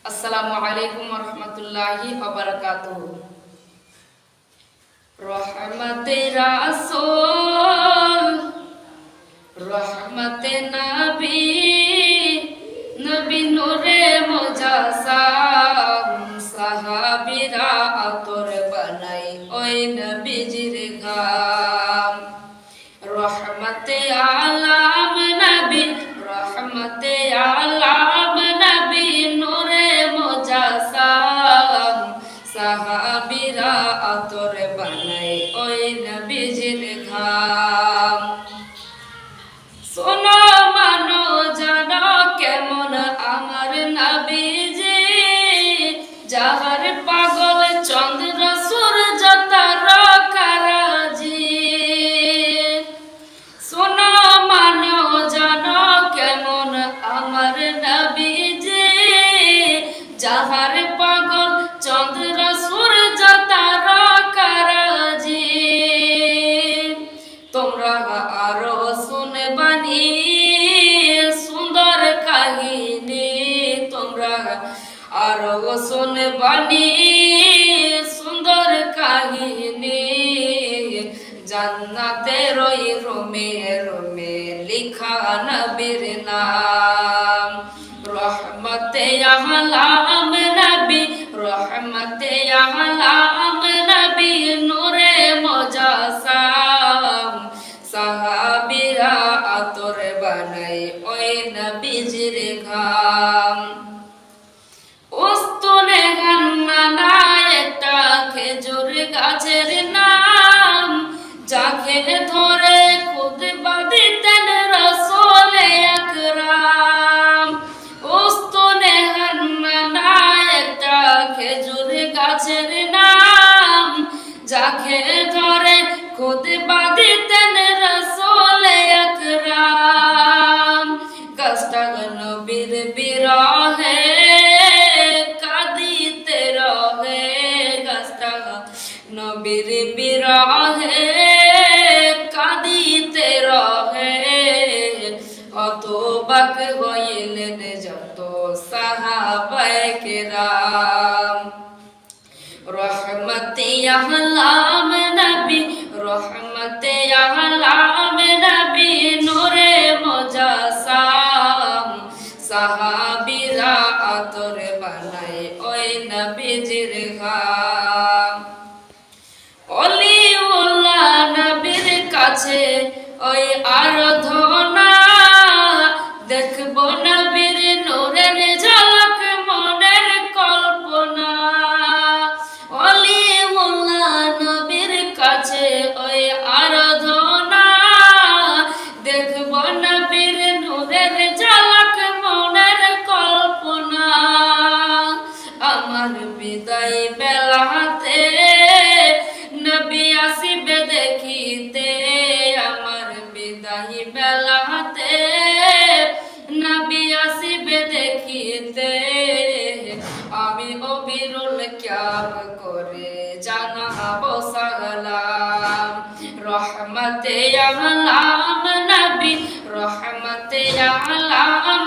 আসসালামু আলাইকুম ওয়া রাহমাতুল্লাহি ওয়া বারাকাতুহু। রহমতে রাসূল, রহমতে নবী, নবী নূরে মুজাসসাম, সাহাবীরা আতর বানাই ওই নবীজির ঘাম। রহমতে আলাম নবী, রহমতে আলাম নবী, নূরে মুজাসসাম, সাহাবীরা আতর বানাই ওই নবীজির ঘাম। শোনো মানো জানো কেমন আমার নবীজি, যাহার পাগল চন্দ্র সূর্য তারকারাজি। শোনো মানো জানো কেমন আমার নবীজি, যাহার পাগল চন্দ্র সূর্য তারকারাজি। তোমরা আরো শুনবানি সুন্দর কাহিনী, তোমরা আরো শুনবানি সুন্দর কাহিনী। জান্নাতের ওই রুমে রুমে লিখা নবীর নাম। রহমতে আলাম নবী, রহমতে আলাম নবী, নূরে মুজাসসাম, সাহাবীরা আতর বানাই ওই নবীজির ঘাম। উস্তুনে হান্নানা একটা খেজুর গাছের নাম, যাকে ধরে খুতবা দিতেন রাসূল আকরাম। উস্তুনে হান্নানা একটা খেজুর গাছের নাম, যাকে ধরে খুতবা দিতেন রাসূল আকরাম। গাছটা নবীর বিরহে কাঁদিতে রহে, গাছটা নবীর বিরহে কাঁদিতে রহে। হতবাক হইলেন যত সাহাবায়ে কেরাম। রহমতে আলাম নবী, রহমতে আলাম নবী, নূরে মুজাসসাম, সাহাবীরা আতর বানাই ওই নবীজির ঘাম। অলিউল্লাহ নবীর কাছে ওই আরাধনা, দেখবো নবীর নূরের ঝলক মনের কল্পনা। অলিউল্লাহ নবীর কাছে ওই আরাধনা, দেখবো নবীর নূরের ঝলক মনের কল্পনা। আমার বিদায় বেলাতে নবী আসিবে দেখিতে, আমার বিদায় বেলাতে নবী আসিবে দেখিতে। আমি অবিরল ক্যাব করে জানাবো সালাম। রহমতে আলাম নবী, রহমতে আলাম